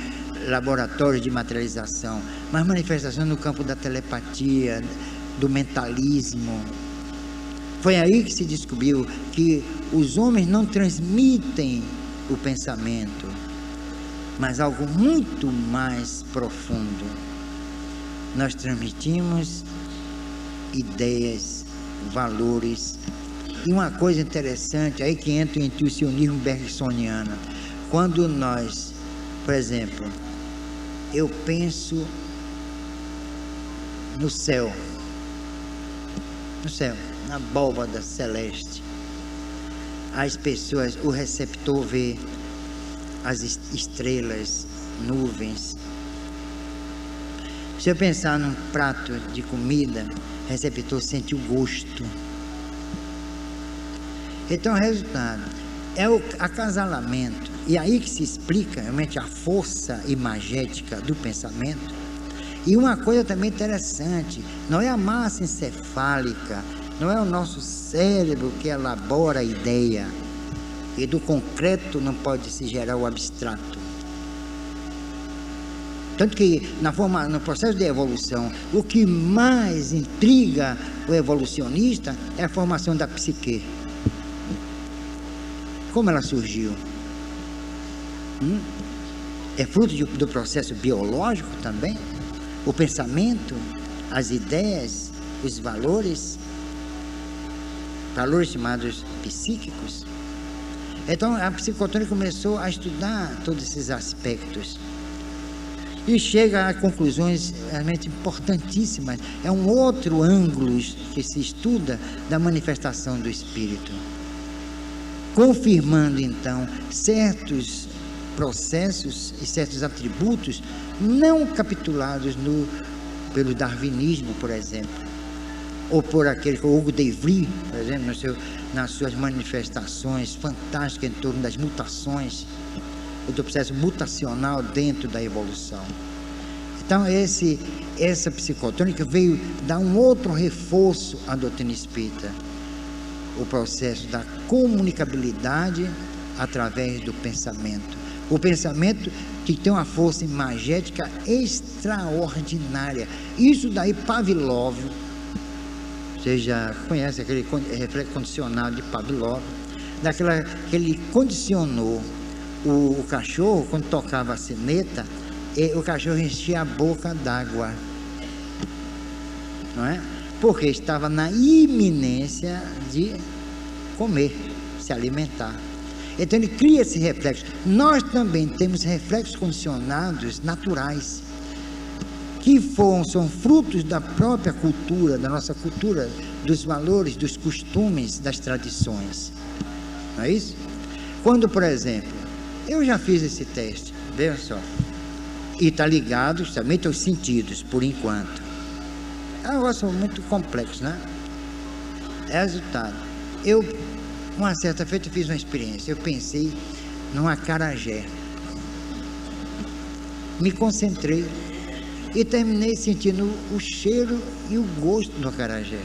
laboratórios de materialização, mas manifestação no campo da telepatia, do mentalismo. Foi aí que se descobriu que os homens não transmitem o pensamento, mas algo muito mais profundo. Nós transmitimos ideias, valores. E uma coisa interessante, aí que entra o intuicionismo bergsoniano. Quando nós, por exemplo, eu penso no céu, na abóbada celeste, as pessoas, o receptor vê as estrelas, nuvens. Se eu pensar num prato de comida, o receptor sente o gosto. Então, o resultado é o acasalamento. E aí que se explica realmente a força imagética do pensamento. E uma coisa também interessante, não é a massa encefálica, não é o nosso cérebro que elabora a ideia. E do concreto não pode se gerar o abstrato. Tanto que no processo de evolução, o que mais intriga o evolucionista é a formação da psique. Como ela surgiu? É fruto do processo biológico também? O pensamento, as ideias, os valores chamados psíquicos. Então a psicotônica começou a estudar todos esses aspectos e chega a conclusões realmente importantíssimas. É um outro ângulo que se estuda da manifestação do espírito, confirmando então certos processos e certos atributos não capitulados pelo darwinismo, por exemplo, ou por aquele que o Hugo de Vries, por exemplo, nas suas manifestações fantásticas em torno das mutações, do processo mutacional dentro da evolução. Então essa psicotônica veio dar um outro reforço à doutrina espírita, o processo da comunicabilidade através do pensamento. O pensamento que tem uma força imagética extraordinária. Isso daí Pavlov, você já conhece aquele reflexo condicionado de Pavlov, que ele condicionou o cachorro, quando tocava a sineta, o cachorro enchia a boca d'água, não é? Porque estava na iminência de comer, se alimentar. Então ele cria esse reflexo. Nós também temos reflexos condicionados naturais, que são frutos da própria cultura, da nossa cultura, dos valores, dos costumes, das tradições. Não é isso? Quando, por exemplo, eu já fiz esse teste, veja só, e está ligado justamente aos sentidos, por enquanto. É um negócio muito complexo, né? É resultado. Uma certa feita, eu fiz uma experiência. Eu pensei num acarajé. Me concentrei e terminei sentindo o cheiro e o gosto do acarajé.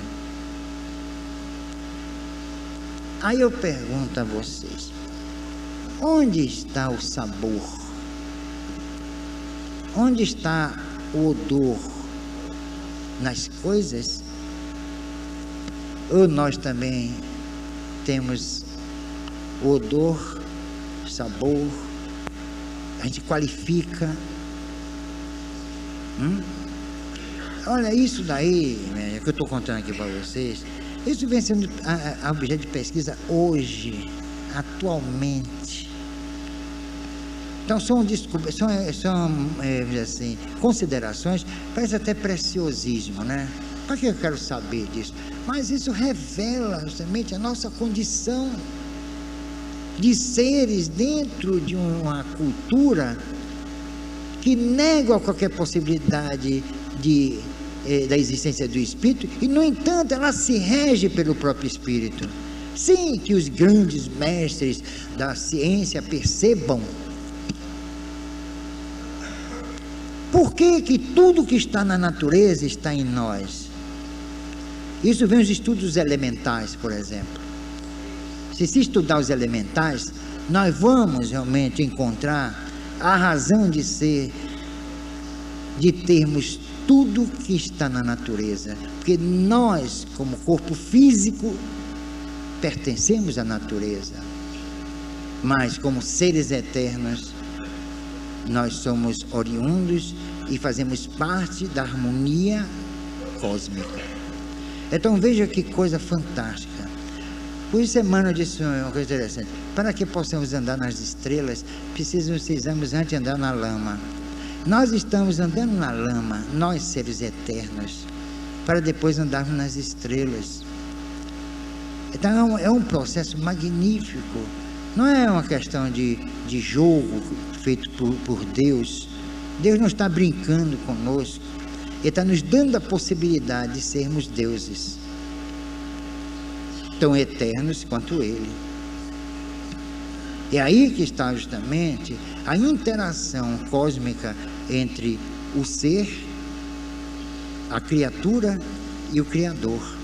Aí eu pergunto a vocês: onde está o sabor? Onde está o odor? Nas coisas? Ou nós também temos o odor, sabor, a gente qualifica. Olha, isso daí, que eu estou contando aqui para vocês, isso vem sendo objeto de pesquisa hoje, atualmente. Então são assim, considerações, parece até preciosismo, né? Para que eu quero saber disso? Mas isso revela justamente a nossa condição de seres dentro de uma cultura que nega qualquer possibilidade da existência do Espírito, e no entanto ela se rege pelo próprio Espírito. Sim, que os grandes mestres da ciência percebam. Por que tudo que está na natureza está em nós? Isso vem nos estudos elementais, por exemplo. Se estudar os elementais, nós vamos realmente encontrar a razão de ser, de termos tudo que está na natureza. Porque nós, como corpo físico, pertencemos à natureza. Mas, como seres eternos, nós somos oriundos e fazemos parte da harmonia cósmica. Então veja que coisa fantástica. Por isso Emmanuel disse uma coisa interessante: para que possamos andar nas estrelas, precisamos antes andar na lama. Nós estamos andando na lama, nós seres eternos, para depois andarmos nas estrelas. Então é um processo magnífico. Não é uma questão de jogo feito por Deus. Deus não está brincando conosco. Ele está nos dando a possibilidade de sermos deuses, tão eternos quanto Ele. É aí que está justamente a interação cósmica entre o ser, a criatura e o Criador.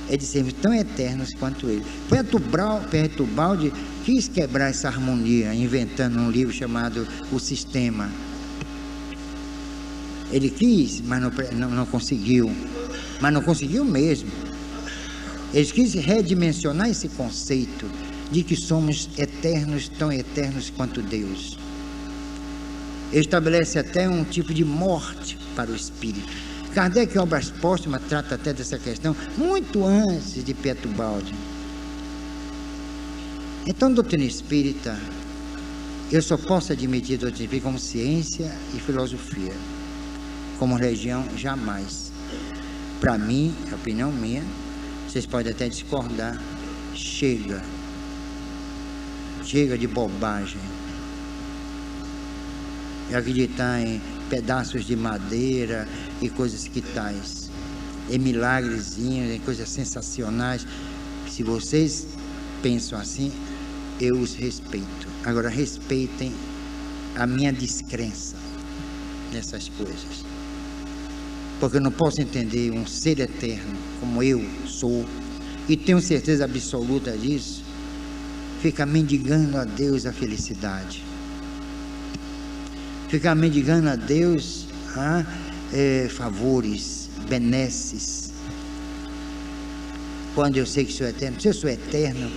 É de sermos tão eternos quanto Ele. Pertubaldi quis quebrar essa harmonia, inventando um livro chamado O Sistema. Ele quis, mas não conseguiu. Mas não conseguiu mesmo. Ele quis redimensionar esse conceito de que somos eternos, tão eternos quanto Deus. Ele estabelece até um tipo de morte para o espírito. Kardec, em Obras Póstumas, trata até dessa questão muito antes de Pertubaldi. Então, doutrina espírita, eu só posso admitir a doutrina espírita como ciência e filosofia. Como religião, jamais. Para mim, a opinião minha, vocês podem até discordar, chega de bobagem. E acreditar em pedaços de madeira e coisas que tais, em milagrezinhos, em coisas sensacionais. Se vocês pensam assim, eu os respeito. Agora respeitem a minha descrença nessas coisas, porque eu não posso entender um ser eterno como eu sou, e tenho certeza absoluta disso, ficar mendigando a Deus a felicidade, ficar mendigando a Deus favores, benesses, quando eu sei que sou eterno. Se eu sou eterno,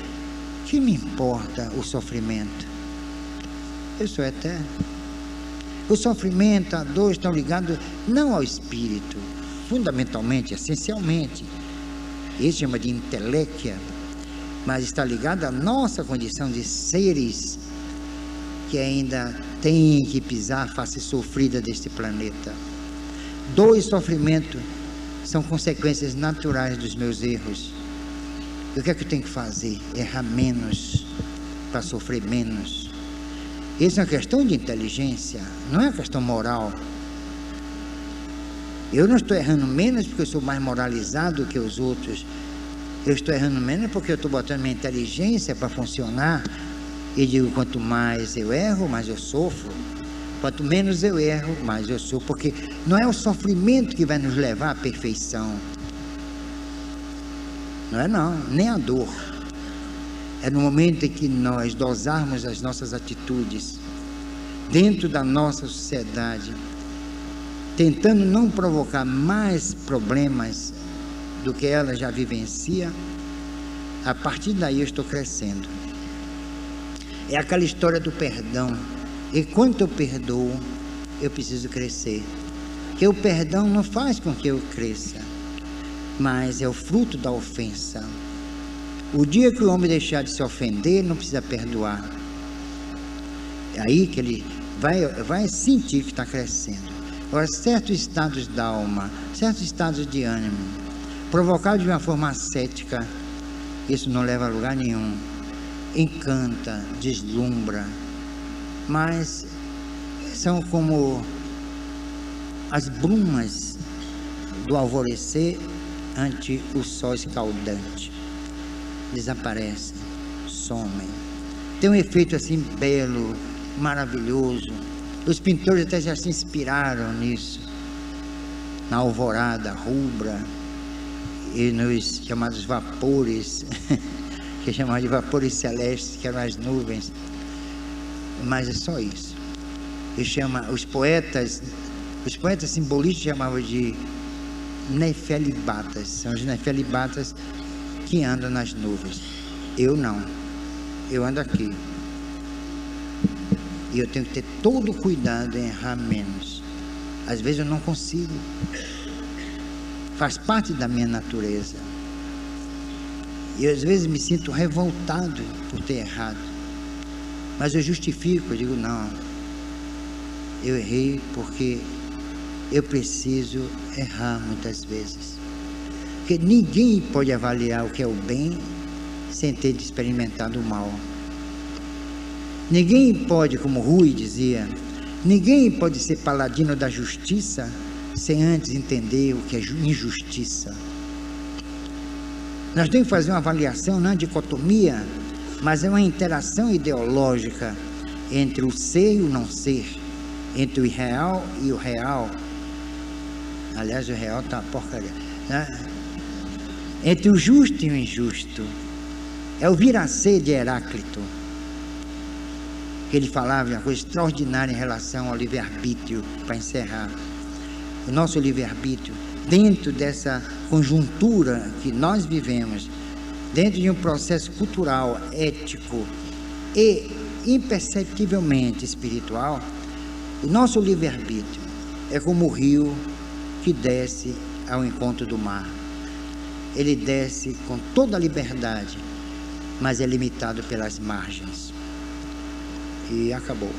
que me importa o sofrimento? Eu sou eterno. O sofrimento, a dor estão ligados não ao espírito, fundamentalmente, essencialmente. Isso chama de inteléquia, mas está ligado à nossa condição de seres que ainda tem que pisar a face sofrida deste planeta. Dor e sofrimento são consequências naturais dos meus erros. E o que é que eu tenho que fazer? Errar menos, para sofrer menos. Isso é uma questão de inteligência, não é uma questão moral. Eu não estou errando menos porque eu sou mais moralizado que os outros. Eu estou errando menos porque eu estou botando minha inteligência para funcionar. E digo, quanto mais eu erro, mais eu sofro. Quanto menos eu erro, mais eu sofro. Porque não é o sofrimento que vai nos levar à perfeição. Não é não, nem a dor. É no momento em que nós dosarmos as nossas atitudes dentro da nossa sociedade, tentando não provocar mais problemas do que ela já vivencia, a partir daí eu estou crescendo. É aquela história do perdão. E quanto eu perdoo, eu preciso crescer. Porque o perdão não faz com que eu cresça, mas é o fruto da ofensa. O dia que o homem deixar de se ofender, não precisa perdoar. É aí que ele vai sentir que está crescendo. Agora, certos estados da alma, certos estados de ânimo, provocados de uma forma ascética, isso não leva a lugar nenhum. Encanta, deslumbra, mas são como as brumas do alvorecer ante o sol escaldante. Desaparecem, somem. Tem um efeito assim belo, maravilhoso. Os pintores até já se inspiraram nisso, na alvorada rubra e nos chamados vapores, que chamavam de vapores celestes, que eram as nuvens. Mas é só isso. Ele chama, os poetas simbolistas chamavam de nefelibatas. São os nefelibatas que andam nas nuvens. Eu não, eu ando aqui. E eu tenho que ter todo o cuidado em errar menos. Às vezes eu não consigo. Faz parte da minha natureza. E às vezes me sinto revoltado por ter errado. Mas eu justifico, eu digo, não. Eu errei porque eu preciso errar muitas vezes. Porque ninguém pode avaliar o que é o bem sem ter experimentado o mal. Ninguém pode, como Rui dizia, ninguém pode ser paladino da justiça sem antes entender o que é injustiça. Nós temos que fazer uma avaliação, não é dicotomia, mas é uma interação ideológica entre o ser e o não ser, entre o irreal e o real. Aliás, o real está uma porcaria, né? Entre o justo e o injusto. É o vir a ser de Heráclito, que ele falava de uma coisa extraordinária em relação ao livre-arbítrio, para encerrar. O nosso livre-arbítrio, dentro dessa conjuntura que nós vivemos, dentro de um processo cultural, ético e imperceptivelmente espiritual, o nosso livre-arbítrio é como o rio que desce ao encontro do mar. Ele desce com toda a liberdade, mas é limitado pelas margens. E acabou.